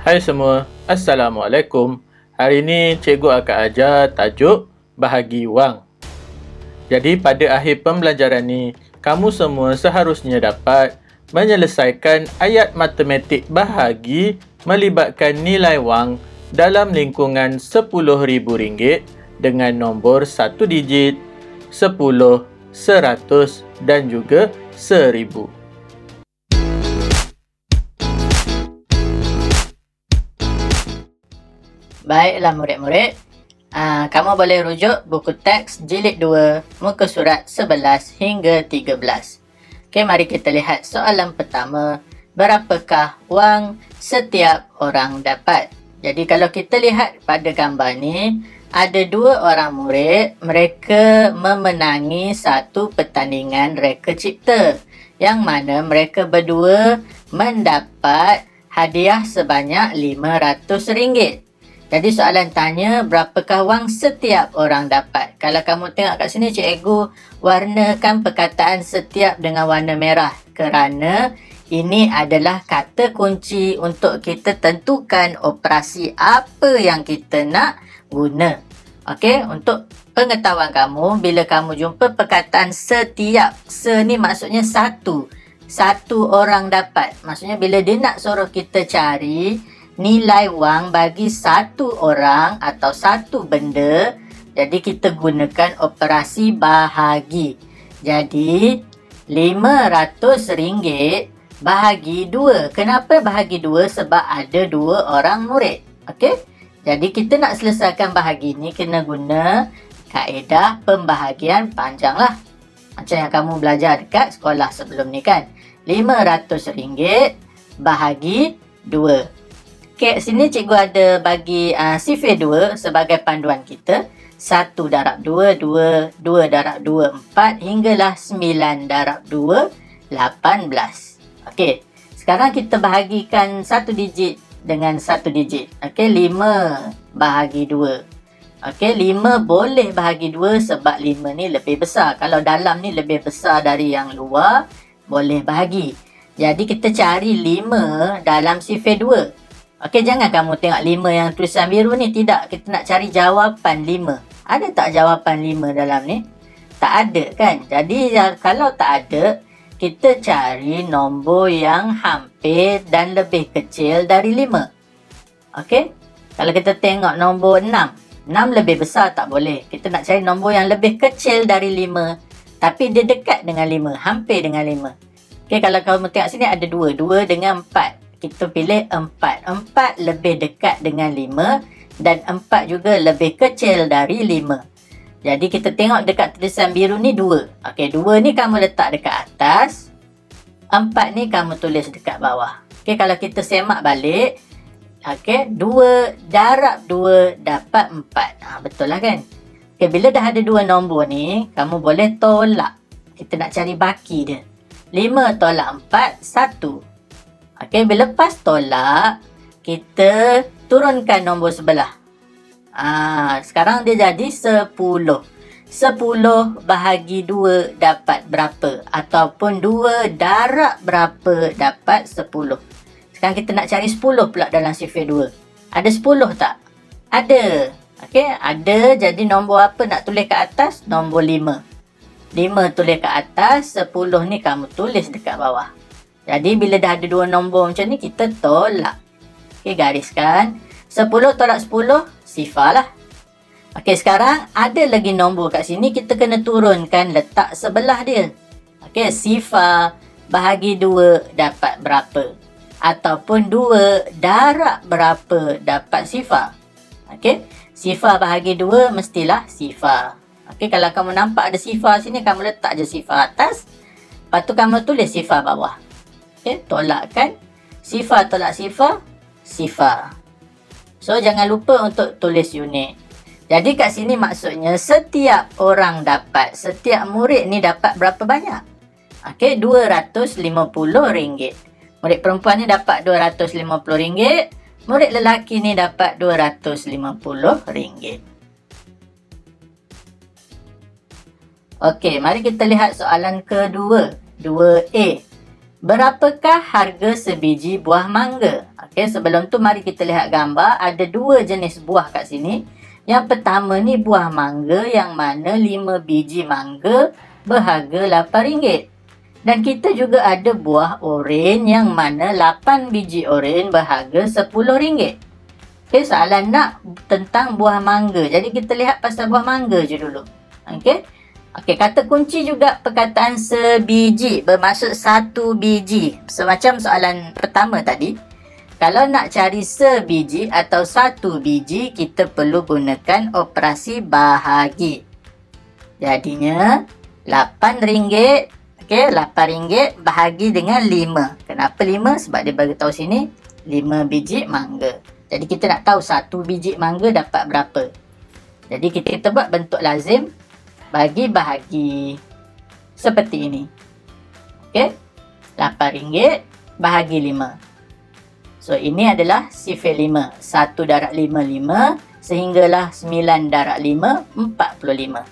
Hai semua, Assalamualaikum. Hari ini cikgu akan ajar tajuk bahagi wang. Jadi pada akhir pembelajaran ni, kamu semua seharusnya dapat menyelesaikan ayat matematik bahagi melibatkan nilai wang dalam lingkungan RM10,000 dengan nombor 1 digit, 10, 100 dan juga 1000. Baiklah murid-murid, kamu boleh rujuk buku teks jilid 2, muka surat 11 hingga 13. Okey, mari kita lihat soalan pertama. Berapakah wang setiap orang dapat? Jadi kalau kita lihat pada gambar ni, ada dua orang murid, mereka memenangi satu pertandingan reka cipta, yang mana mereka berdua mendapat hadiah sebanyak RM500. Jadi soalan tanya, berapakah wang setiap orang dapat? Kalau kamu tengok kat sini, cikgu warnakan perkataan setiap dengan warna merah. Kerana ini adalah kata kunci untuk kita tentukan operasi apa yang kita nak guna. Okey, untuk pengetahuan kamu, bila kamu jumpa perkataan setiap, ni maksudnya satu. Satu orang dapat. Maksudnya bila dia nak suruh kita cari nilai wang bagi satu orang atau satu benda, jadi kita gunakan operasi bahagi. Jadi RM500 bahagi 2. Kenapa bahagi 2? Sebab ada dua orang murid. Okey? Jadi kita nak selesaikan bahagi ni kena guna kaedah pembahagian panjang lah. Macam yang kamu belajar dekat sekolah sebelum ni kan. RM500 bahagi 2. Okay, sini cikgu ada bagi sifir 2 sebagai panduan kita. 1 darab 2, 2 darab 2, 4 hinggalah 9 darab 2, 18. Okey, sekarang kita bahagikan satu digit dengan satu digit. Okey, 5 bahagi 2. Okey, 5 boleh bahagi 2 sebab 5 ni lebih besar. Kalau dalam ni lebih besar dari yang luar, boleh bahagi. Jadi kita cari 5 dalam sifir 2. Okey, jangan kamu tengok 5 yang tulisan biru ni. Tidak, kita nak cari jawapan 5. Ada tak jawapan 5 dalam ni? Tak ada kan? Jadi kalau tak ada, kita cari nombor yang hampir dan lebih kecil dari 5. Okey? Kalau kita tengok nombor 6. 6 lebih besar tak boleh. Kita nak cari nombor yang lebih kecil dari 5. Tapi dia dekat dengan 5. Hampir dengan 5. Okey, kalau kamu tengok sini ada 2. 2 dengan 4. Kita pilih 4. 4 lebih dekat dengan 5 dan 4 juga lebih kecil dari 5. Jadi kita tengok dekat tulisan biru ni 2. Okey, 2 ni kamu letak dekat atas. 4 ni kamu tulis dekat bawah. Okey, kalau kita semak balik. Okey, 2 darab 2 dapat 4. Betul lah kan? Okey, bila dah ada 2 nombor ni, kamu boleh tolak. Kita nak cari baki dia. 5 tolak 4, 1. Okey, bila lepas tolak, kita turunkan nombor sebelah. Sekarang dia jadi 10. 10 bahagi 2 dapat berapa? Ataupun 2 darab berapa dapat 10? Sekarang kita nak cari 10 pula dalam sifir 2. Ada 10 tak? Ada. Okey, ada. Jadi nombor apa nak tulis kat atas? Nombor 5. 5 tulis kat atas, 10 ni kamu tulis dekat bawah. Jadi bila dah ada 2 nombor macam ni, kita tolak. Okey, gariskan. 10 tolak 10, sifar lah. Okey, sekarang ada lagi nombor kat sini, kita kena turunkan letak sebelah dia. Okey, sifar bahagi 2 dapat berapa? Ataupun 2 darab berapa dapat sifar? Okey, sifar bahagi 2 mestilah sifar. Okey, kalau kamu nampak ada sifar sini, kamu letak je sifar atas. Lepas tu kamu tulis sifar bawah. Okay, tolakkan. Sifar tolak sifar, sifar. So, jangan lupa untuk tulis unit. Jadi, kat sini maksudnya setiap orang dapat, setiap murid ni dapat berapa banyak? Okey, RM250. Murid perempuan ni dapat RM250. Murid lelaki ni dapat RM250. Okey, mari kita lihat soalan kedua. 2A. Berapakah harga sebiji buah mangga? Okey, sebelum tu mari kita lihat gambar. Ada dua jenis buah kat sini. Yang pertama ni buah mangga yang mana 5 biji mangga berharga RM8. Dan kita juga ada buah oren yang mana 8 biji oren berharga RM10. Okey, soalan nak tentang buah mangga. Jadi kita lihat pasal buah mangga je dulu. Okey. Okey, kata kunci juga perkataan sebiji, bermaksud satu biji. Semacam soalan pertama tadi. Kalau nak cari sebiji atau satu biji, kita perlu gunakan operasi bahagi. Jadinya RM8. Okey, RM8 bahagi dengan 5. Kenapa 5? Sebab dia bagi tahu sini 5 biji mangga. Jadi kita nak tahu satu biji mangga dapat berapa. Jadi kita buat bentuk lazim. Bagi bahagi seperti ini. Okey. RM8 bahagi 5. So ini adalah sifar 5. 1/5 5 sehinggalah 9/5 45.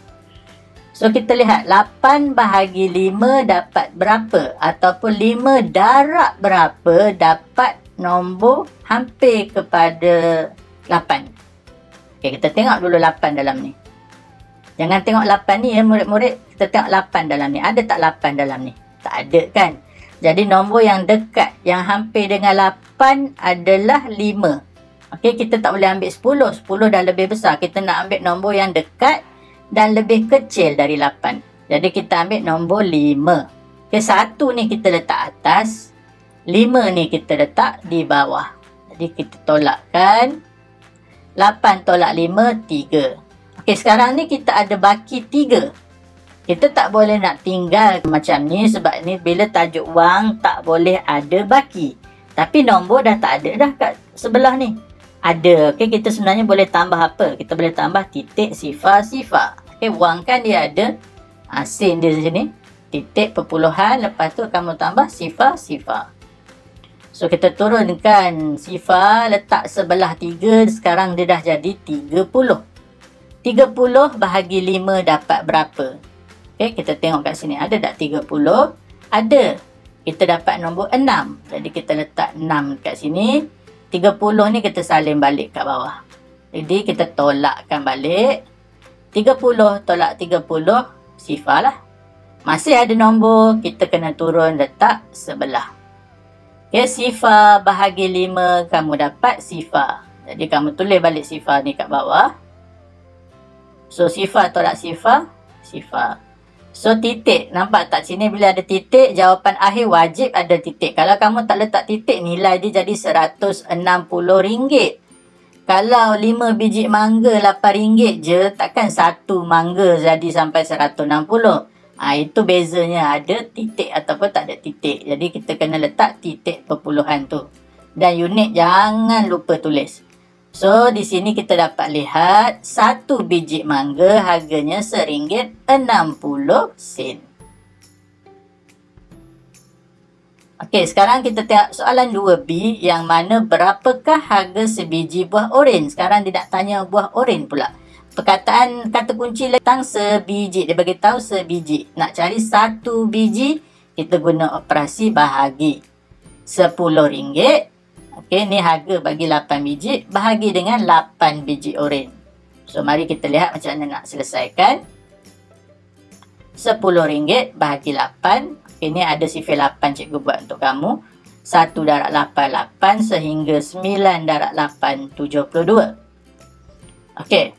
So kita lihat 8 bahagi 5 dapat berapa ataupun 5 darab berapa dapat nombor hampir kepada 8. Okey, kita tengok dulu 8 dalam ni. Jangan tengok 8 ni ya murid-murid. Kita tengok 8 dalam ni. Ada tak 8 dalam ni? Tak ada kan? Jadi nombor yang dekat, yang hampir dengan 8 adalah 5. Okey, kita tak boleh ambil 10. 10 dah lebih besar. Kita nak ambil nombor yang dekat dan lebih kecil dari 8. Jadi kita ambil nombor 5. Okey, 1 ni kita letak atas. 5 ni kita letak di bawah. Jadi kita tolakkan. 8 tolak 5, 3. Okey, sekarang ni kita ada baki 3. Kita tak boleh nak tinggal macam ni sebab ni bila tajuk wang tak boleh ada baki. Tapi nombor dah tak ada dah kat sebelah ni. Ada. Okey, kita sebenarnya boleh tambah apa? Kita boleh tambah titik, sifar. Okey, wang kan dia ada sen dia di sini. Titik, perpuluhan. Lepas tu kamu tambah sifar. So kita turunkan sifar, letak sebelah 3. Sekarang dia dah jadi 30. 30 bahagi 5 dapat berapa? Okey, kita tengok kat sini. Ada tak 30? Ada. Kita dapat nombor 6. Jadi kita letak 6 kat sini. 30 ni kita salin balik kat bawah. Jadi kita tolakkan balik. 30 tolak 30, sifar lah. Masih ada nombor, kita kena turun letak sebelah. Okey, sifar bahagi 5, kamu dapat sifar. Jadi kamu tulis balik sifar ni kat bawah. So, sifar tolak sifar. So, titik. Nampak tak sini bila ada titik, jawapan akhir wajib ada titik. Kalau kamu tak letak titik, nilai dia jadi RM160. Kalau 5 biji mangga RM8 je, takkan satu mangga jadi sampai 160. Itu bezanya ada titik ataupun tak ada titik. Jadi, kita kena letak titik perpuluhan tu. Dan unit jangan lupa tulis. So, di sini kita dapat lihat satu biji mangga harganya RM1.60. Okey, sekarang kita tengok soalan 2B yang mana berapakah harga sebiji buah oren. Sekarang dia nak tanya buah oren pula. Perkataan kata kunci tentang sebiji. Dia bagi tahu sebiji. Nak cari satu biji, kita guna operasi bahagi. RM10. Okey, ni harga bagi 8 biji. Bahagi dengan 8 biji oren. So, mari kita lihat macam mana nak selesaikan. RM10 bahagi 8. Okey, ni ada sifar 8 cikgu buat untuk kamu. 1/8, 8 sehingga 9/8, 72. Okey.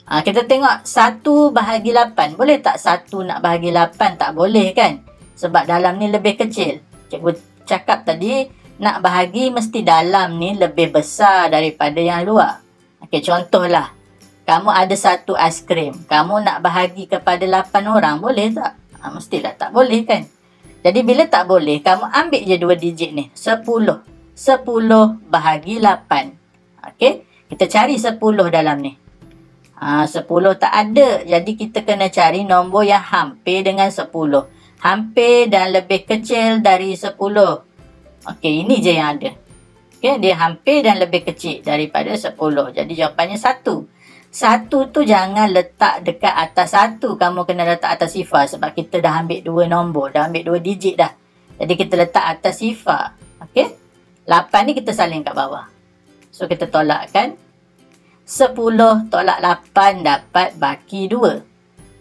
Kita tengok 1 bahagi 8. Boleh tak 1 nak bahagi 8? Tak boleh kan? Sebab dalam ni lebih kecil. Cikgu cakap tadi, nak bahagi mesti dalam ni lebih besar daripada yang luar. Okey, contohlah. Kamu ada satu aiskrim. Kamu nak bahagi kepada 8 orang. Boleh tak? Mestilah tak boleh kan? Jadi bila tak boleh, kamu ambil je 2 digit ni. 10. 10 bahagi 8. Okey? Kita cari 10 dalam ni. 10 tak ada. Jadi kita kena cari nombor yang hampir dengan 10. Hampir dan lebih kecil dari 10. Okey, ini je yang ada. Okey, dia hampir dan lebih kecil daripada 10. Jadi jawapannya 1. 1 tu jangan letak dekat atas 1. Kamu kena letak atas sifar sebab kita dah ambil 2 nombor. Dah ambil 2 digit dah. Jadi kita letak atas sifar. Okey. 8 ni kita salin kat bawah. So kita tolakkan. 10 tolak 8 dapat baki 2.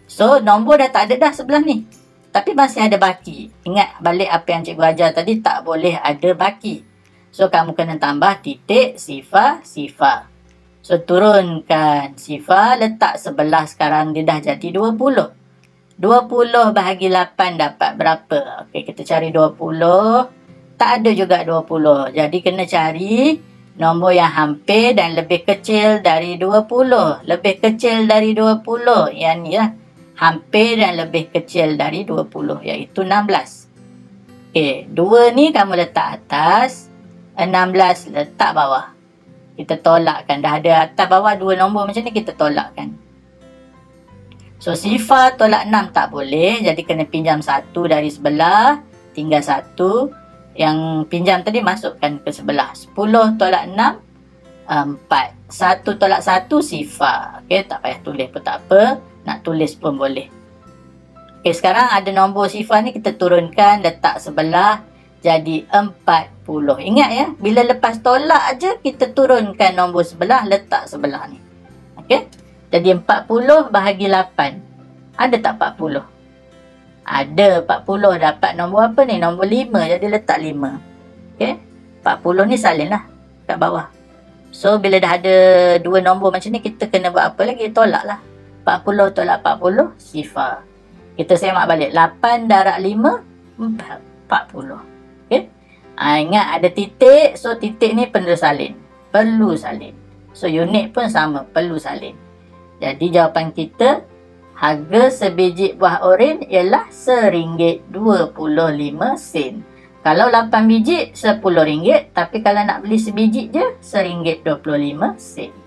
So nombor dah tak ada dah sebelah ni. Tapi masih ada baki. Ingat balik apa yang cikgu ajar tadi, tak boleh ada baki. So kamu kena tambah titik, sifar, sifar. So turunkan sifar, letak sebelah, sekarang dia dah jadi 20. 20 bahagi 8 dapat berapa? Okey, kita cari 20. Tak ada juga 20. Jadi kena cari nombor yang hampir dan lebih kecil dari 20. Lebih kecil dari 20. Yang ni lah. Hampir dan lebih kecil dari 20, iaitu 16. Okey, 2 ni kamu letak atas, 16 letak bawah. Kita tolakkan. Dah ada atas bawah 2 nombor macam ni, kita tolakkan. So, sifar tolak 6 tak boleh. Jadi, kena pinjam 1 dari sebelah. Tinggal 1. Yang pinjam tadi masukkan ke sebelah. 10 tolak 6, 4. 1 tolak 1, sifar. Okey, tak payah tulis pun tak apa. Nak tulis pun boleh. Okey, sekarang ada nombor sifar ni kita turunkan, letak sebelah, jadi 40. Ingat ya, bila lepas tolak aja kita turunkan nombor sebelah, letak sebelah ni. Okey, jadi 40 bahagi 8. Ada tak 40? Ada 40. Dapat nombor apa ni? Nombor 5, jadi letak 5. Okey, 40 ni salin lah kat bawah. So, bila dah ada 2 nombor macam ni, kita kena buat apa lagi? Tolak lah. 40 tolak 40, sifar. Kita semak balik. 8 darab 5, 40. Okay? Ingat ada titik. So, titik ni perlu salin. Perlu salin. So, unit pun sama. Perlu salin. Jadi, jawapan kita, harga sebiji buah oren ialah RM1.25. Kalau 8 biji, RM10. Tapi kalau nak beli sebiji je, RM1.25.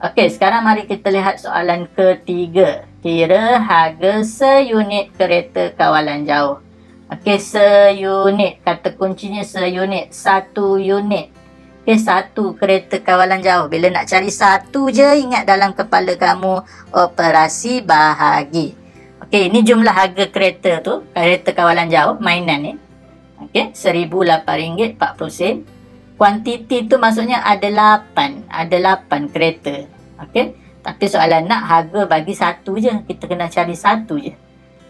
Okey, sekarang mari kita lihat soalan ketiga. Kira harga seunit kereta kawalan jauh. Okey, seunit. Kata kuncinya seunit. 1 unit. Okey, 1 kereta kawalan jauh. Bila nak cari 1 je, ingat dalam kepala kamu operasi bahagi. Okey, ini jumlah harga kereta tu. Kereta kawalan jauh, mainan ni. Okey, RM1,008.40. Kuantiti tu maksudnya ada 8. Ada 8 kereta. Okey. Tapi soalan nak harga bagi 1 je. Kita kena cari 1 je.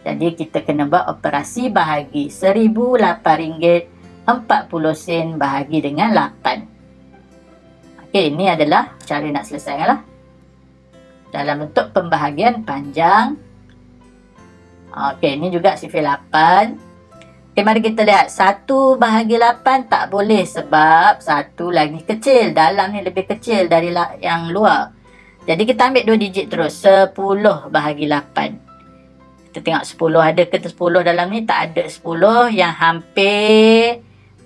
Jadi kita kena buat operasi bahagi. RM1,008.40 bahagi dengan 8. Okey, ini adalah cara nak selesaikan lah. Dalam bentuk pembahagian panjang. Okey, ini juga sifir 8. Okay, mari kita lihat. 1 bahagi 8 tak boleh sebab 1 lagi kecil. Dalam ni lebih kecil dari yang luar. Jadi kita ambil 2 digit terus. 10 bahagi 8. Kita tengok 10 ada ke 10 dalam ni? Tak ada 10. Yang hampir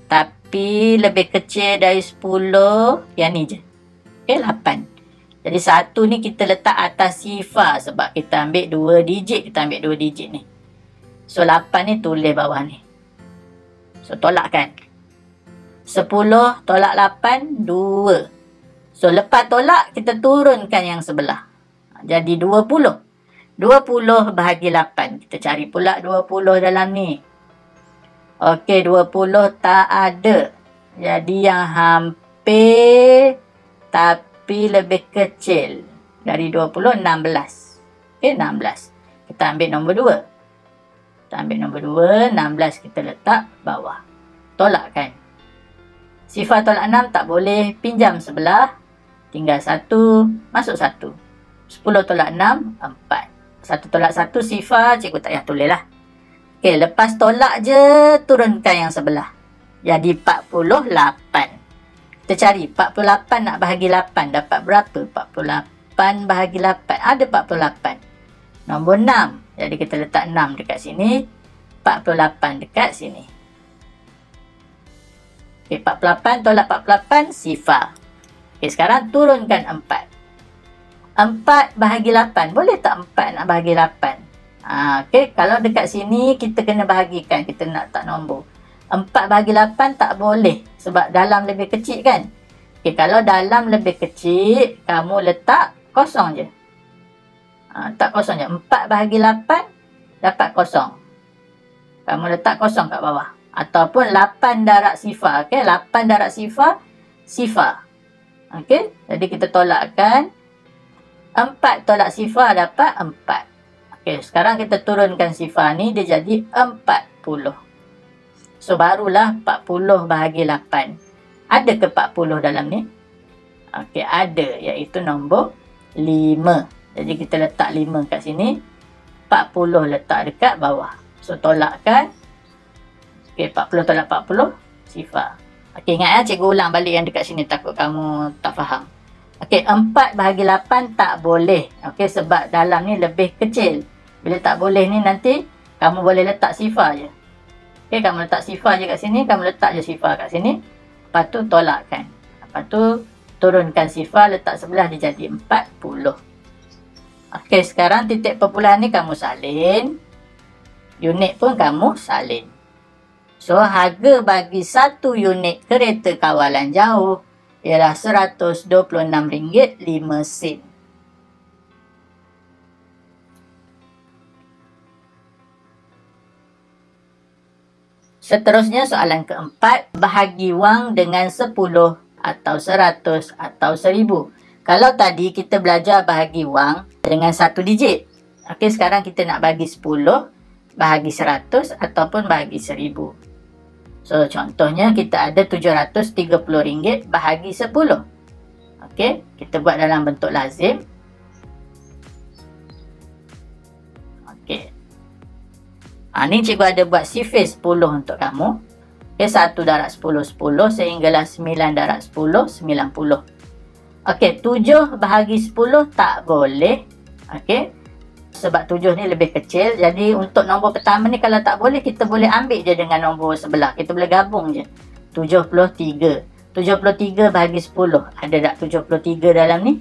tapi lebih kecil dari 10. Yang ni je. Okay, 8. Jadi 1 ni kita letak atas sifar sebab kita ambil 2 digit. Kita ambil 2 digit ni. So 8 ni tulis bawah ni. So, tolakkan. 10 tolak 8, 2. So, lepas tolak, kita turunkan yang sebelah. Jadi, 20. 20 bahagi 8. Kita cari pula 20 dalam ni. Okey, 20 tak ada. Jadi, yang hampir tapi lebih kecil dari 20, 16. Okey, 16. Kita ambil nombor 2. Kita ambil nombor 2, 16 kita letak bawah. Tolakkan. Sifar tolak 6 tak boleh. Pinjam sebelah. Tinggal 1, masuk 1. 10 tolak 6, 4. 1 tolak 1 sifar, cikgu tak payah tulis lah. Okey, lepas tolak je, turunkan yang sebelah. Jadi 48. Kita cari 48 nak bahagi 8. Dapat berapa? 48 bahagi 8. Ada 48. Nombor 6. Jadi kita letak 6 dekat sini. 48 dekat sini. Okey, 48 tolak 48, sifar. Okey, sekarang turunkan 4. 4 bahagi 8. Boleh tak 4 nak bahagi 8? Okey, kalau dekat sini kita kena bahagikan. Kita nak tak nombor. 4 bahagi 8 tak boleh. Sebab dalam lebih kecil kan? Okey, kalau dalam lebih kecil, kamu letak kosong je. Tak kosong je. 4 bahagi 8 dapat kosong. kamu letak kosong kat bawah. Ataupun 8 darab sifar. Okey, 8 darab sifar, sifar. Okey, jadi kita tolakkan. 4 tolak sifar dapat 4. Okey, sekarang kita turunkan sifar ni, dia jadi 40. So, barulah 40 bahagi 8. Ada ke 40 dalam ni? Okey, ada, iaitu nombor 5. Jadi, kita letak 5 kat sini. 40 letak dekat bawah. So, tolakkan. Okey, 40 tolak 40, sifar. Okey, ingat cikgu ulang balik yang dekat sini, takut kamu tak faham. Okey, 4 bahagi 8 tak boleh. Okey, sebab dalam ni lebih kecil. Bila tak boleh ni nanti, kamu boleh letak sifar je. Okey, kamu letak sifar je kat sini, kamu letak je sifar kat sini. Lepas tu tolakkan. Lepas tu turunkan sifar, letak sebelah, dia jadi 40. Okey, sekarang titik perpuluhan ni kamu salin. Unit pun kamu salin. So, harga bagi 1 unit kereta kawalan jauh ialah RM126.05. Seterusnya soalan keempat, bahagi wang dengan 10 atau 100 atau 1000. Kalau tadi kita belajar bahagi wang dengan 1 digit. Okey, sekarang kita nak bagi 10, bahagi 100 ataupun bahagi 1000. So, contohnya kita ada RM730 bahagi 10. Okey, kita buat dalam bentuk lazim. Okey. Ni cikgu ada buat sifir 10 untuk kamu. Okey, 1 darab 10, 10 sehinggalah 9 darab 10, 90. Okey, 7 bahagi 10 tak boleh. Okey. Sebab 7 ni lebih kecil. Jadi untuk nombor pertama ni kalau tak boleh, kita boleh ambil je dengan nombor sebelah. Kita boleh gabung je. 73. 73 bahagi 10. Ada tak 73 dalam ni?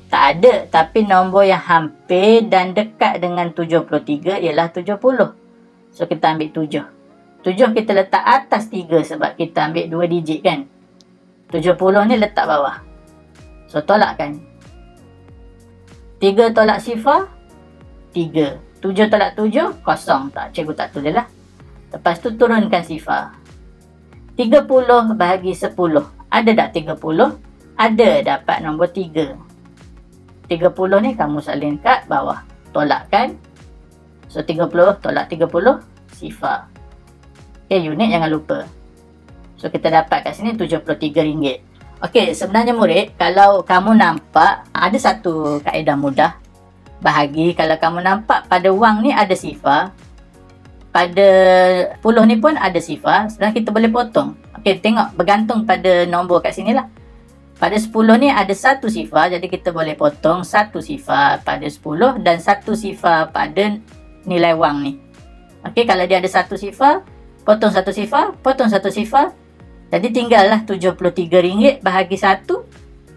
Tak ada. Tapi nombor yang hampir dan dekat dengan 73 ialah 70. So kita ambil 7. 7 kita letak atas 3 sebab kita ambil 2 digit kan. 70 ni letak bawah. So tolakkan. 3 tolak sifar. 3. 7 tolak 7, kosong. Tak, cikgu tak tulis lah. Lepas tu turunkan sifar. 30 bahagi 10. Ada tak 30? Ada, dapat nombor 3. 30 ni kamu salin kat bawah. Tolakkan. So, 30 tolak 30, sifar. Okay, unit jangan lupa. So, kita dapat kat sini RM73. Okey, sebenarnya murid, kalau kamu nampak, ada satu kaedah mudah. Bahagi, kalau kamu nampak pada wang ni ada sifar, pada 10 ni pun ada sifar, sebenarnya kita boleh potong. Okey, tengok bergantung pada nombor kat sini lah. Pada 10 ni ada satu sifar, jadi kita boleh potong satu sifar pada 10 dan satu sifar pada nilai wang ni. Okey, kalau dia ada satu sifar, potong satu sifar, potong satu sifar. Jadi tinggallah RM73 bahagi 1.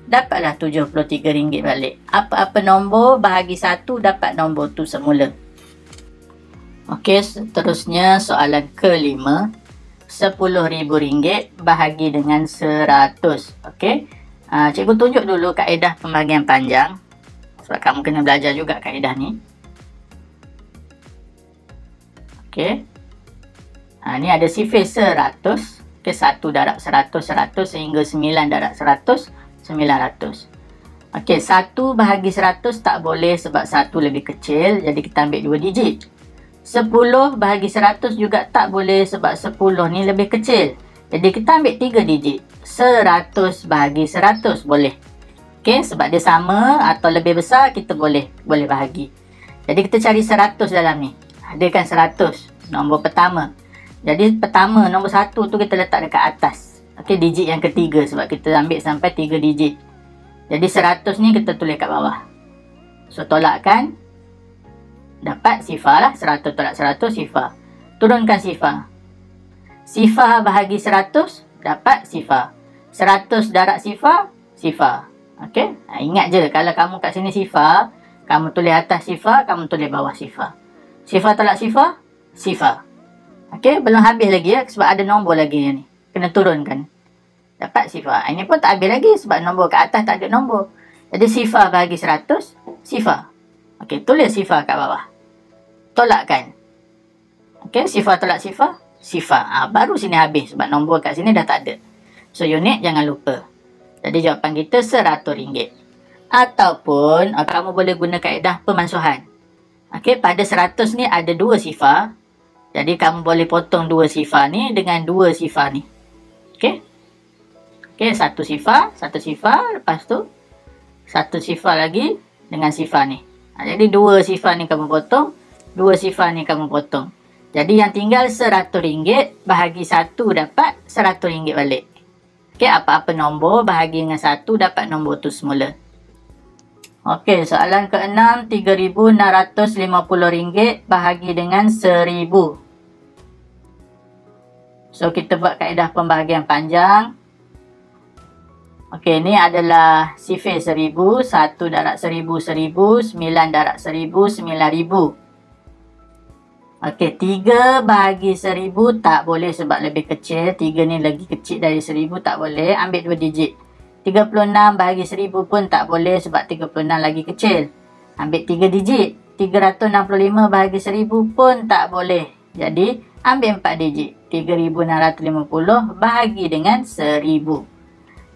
Dapatlah RM73 balik. Apa-apa nombor bahagi 1 dapat nombor tu semula. Okey, seterusnya soalan kelima. RM10,000 bahagi dengan 100. Okey. Cikgu tunjuk dulu kaedah pembagian panjang. Sebab kamu kena belajar juga kaedah ni. Okey. Ni ada sifir 100. Okey, 1 darab 100, 100 sehingga 9 darab 100. 900. Okey, 1 bahagi 100 tak boleh sebab 1 lebih kecil. Jadi kita ambil 2 digit. 10 bahagi 100 juga tak boleh sebab 10 ni lebih kecil. Jadi kita ambil 3 digit. 100 bahagi 100 boleh. Okey, sebab dia sama atau lebih besar kita boleh bahagi. Jadi kita cari 100 dalam ni. Ada kan 100. Nombor pertama. Jadi pertama nombor 1 tu kita letak dekat atas. Okey, digit yang ketiga sebab kita ambil sampai 3 digit. Jadi 100 ni kita tulis kat bawah. So, tolakkan. Dapat sifar lah. 100 tolak 100, sifar. Turunkan sifar. Sifar bahagi 100, dapat sifar. 100 darab sifar, sifar. Okey, ingat je kalau kamu kat sini sifar, kamu tulis atas sifar, kamu tulis bawah sifar. Sifar tolak sifar, sifar. Okey, belum habis lagi ya sebab ada nombor lagi yang ni. Kena turunkan. Dapat sifar. Ini pun tak habis lagi sebab nombor kat atas tak ada nombor. Jadi sifar bahagi 100, sifar. Okey, tulis sifar kat bawah. Tolakkan. Okey, sifar tolak sifar, sifar. Baru sini habis sebab nombor kat sini dah tak ada. So, unit jangan lupa. Jadi, jawapan kita RM100. Ataupun, kamu boleh guna kaedah pemansuhan. Okey, pada 100 ni ada 2 sifar. Jadi, kamu boleh potong 2 sifar ni dengan 2 sifar ni. Okey. Okey, 1 sifar, 1 sifar. Lepas tu, 1 sifar lagi dengan sifar ni. Jadi, 2 sifar ni kamu potong. 2 sifar ni kamu potong. Jadi yang tinggal RM100 bahagi 1 dapat RM100 balik. Okey, apa-apa nombor bahagi dengan 1 dapat nombor tu semula. Okey, soalan ke-6, RM3,650 bahagi dengan 1,000. So kita buat kaedah pembahagian panjang. Okey, ni adalah sifir 1,000, 1 darab 1,000, 1,000, 9 darab 1,000, 9,000. Okey, 3 bahagi 1,000 tak boleh sebab lebih kecil. 3 ni lagi kecil dari 1,000, tak boleh. Ambil 2 digit. 36 bahagi 1,000 pun tak boleh sebab 36 lagi kecil. Ambil 3 digit. 365 bahagi 1,000 pun tak boleh. Jadi, ambil 4 digit. 3,650 bahagi dengan 1,000.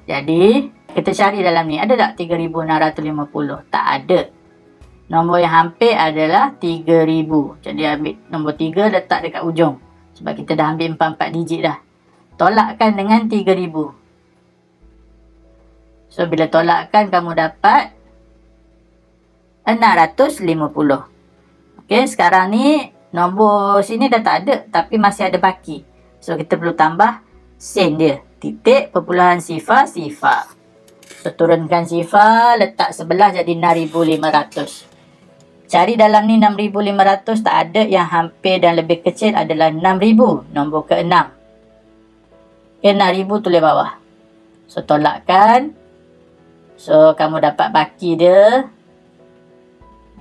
Jadi, kita cari dalam ni. Ada tak 3,650? Tak ada. Nombor yang hampir adalah 3,000. Jadi ambil nombor 3 letak dekat ujung. Sebab kita dah ambil 4 digit dah. Tolakkan dengan 3,000. So bila tolakkan kamu dapat 650. Okey, sekarang ni nombor sini dah tak ada. Tapi masih ada baki. So kita perlu tambah sen dia. Titik, perpuluhan sifar, sifar. So turunkan sifar, letak sebelah jadi 6,500. Cari dalam ni 6,500 tak ada, yang hampir dan lebih kecil adalah 6,000. Nombor ke-6. Okay, 6,000 tulis bawah. So, tolakkan. So, kamu dapat baki dia.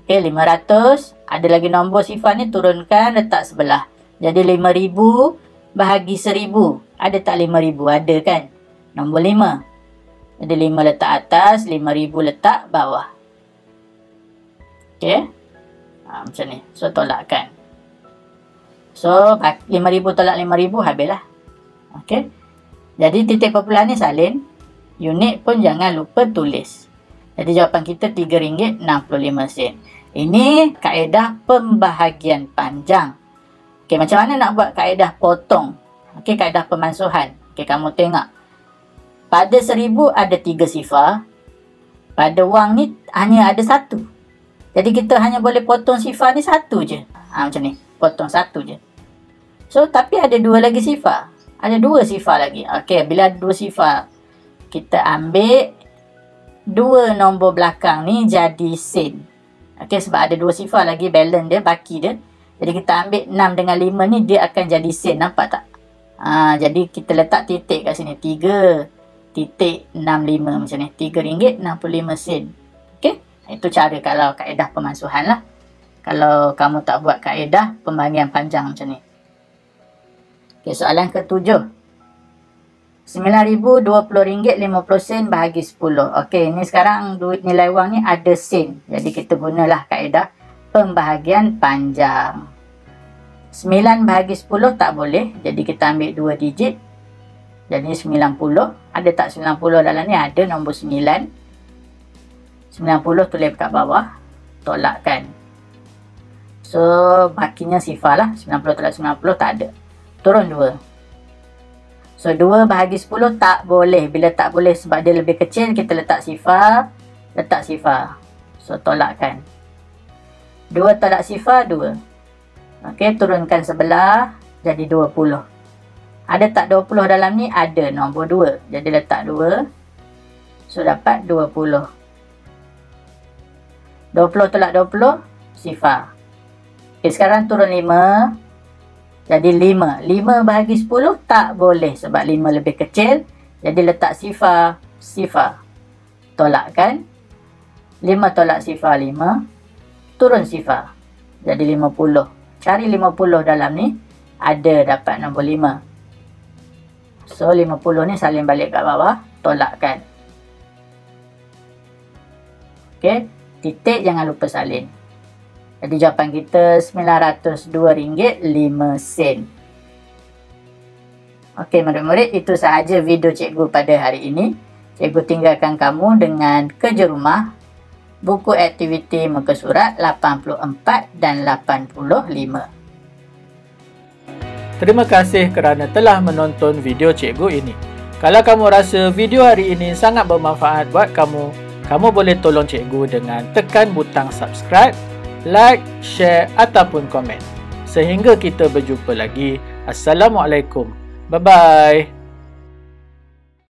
Okay, 500. Ada lagi nombor sifar ni, turunkan, letak sebelah. Jadi, 5,000 bahagi 1,000. Ada tak 5,000? Ada kan? Nombor 5. Jadi, 5 letak atas, 5,000 letak bawah. Okey. Macam ni. So, tolakkan. So, 5,000 tolak 5,000 habislah. Okey. Jadi, titik perpuluhan ni salin. Unit pun jangan lupa tulis. Jadi, jawapan kita RM3.65. Ini kaedah pembahagian panjang. Okey, macam mana nak buat kaedah potong? Okey, kaedah pemansuhan. Okey, kamu tengok. Pada 1,000 ada 3 sifar. Pada wang ni hanya ada 1. Jadi kita hanya boleh potong sifar ni 1 je. Macam ni. Potong 1 je. So, tapi ada 2 lagi sifar. Ada 2 sifar lagi. Okey, bila ada 2 sifar, kita ambil 2 nombor belakang ni jadi sen. Okey, sebab ada 2 sifar lagi, balance dia, baki dia. Jadi kita ambil 6 dengan 5 ni, dia akan jadi sen. Nampak tak? Jadi kita letak titik kat sini. 3.65 macam ni. RM3.65. Okey? Itu cara kalau kaedah pemansuhan lah. Kalau kamu tak buat kaedah pembahagian panjang macam ni. Okay, soalan ke-7. RM9,020.50 bahagi 10. Okey, ni sekarang duit nilai wang ni ada sen. Jadi kita gunalah kaedah pembahagian panjang. 9 bahagi 10 tak boleh. Jadi kita ambil 2 digit. Jadi 90. Ada tak 90 dalam ni? Ada nombor 9. 90 tulis kat bawah. Tolakkan. So, bakinya sifar lah. 90 tolak 90 tak ada. Turun 2. So, 2 bahagi 10 tak boleh. Bila tak boleh sebab dia lebih kecil, kita letak sifar. Letak sifar. So, tolakkan. 2 tolak sifar, 2. Okey, turunkan sebelah. Jadi 20. Ada tak 20 dalam ni? Ada. Nombor 2. Jadi letak 2. So, dapat 20. 20 tolak 20, sifar. Okay, sekarang turun 5. Jadi 5. 5 bahagi 10 tak boleh sebab 5 lebih kecil. Jadi letak sifar, sifar. Tolakkan. 5 tolak sifar 5. Turun sifar. Jadi 50. Cari 50 dalam ni. Ada dapat nombor 5. So 50 ni salin balik kat bawah. Tolakkan. Okey. Titik jangan lupa salin. Jadi jawapan kita RM902.05. Okey murid-murid, itu sahaja video cikgu pada hari ini. Cikgu tinggalkan kamu dengan kerja rumah, buku aktiviti muka surat 84 dan 85. Terima kasih kerana telah menonton video cikgu ini. Kalau kamu rasa video hari ini sangat bermanfaat buat kamu boleh tolong cikgu dengan tekan butang subscribe, like, share ataupun komen. Sehingga kita berjumpa lagi. Assalamualaikum. Bye-bye.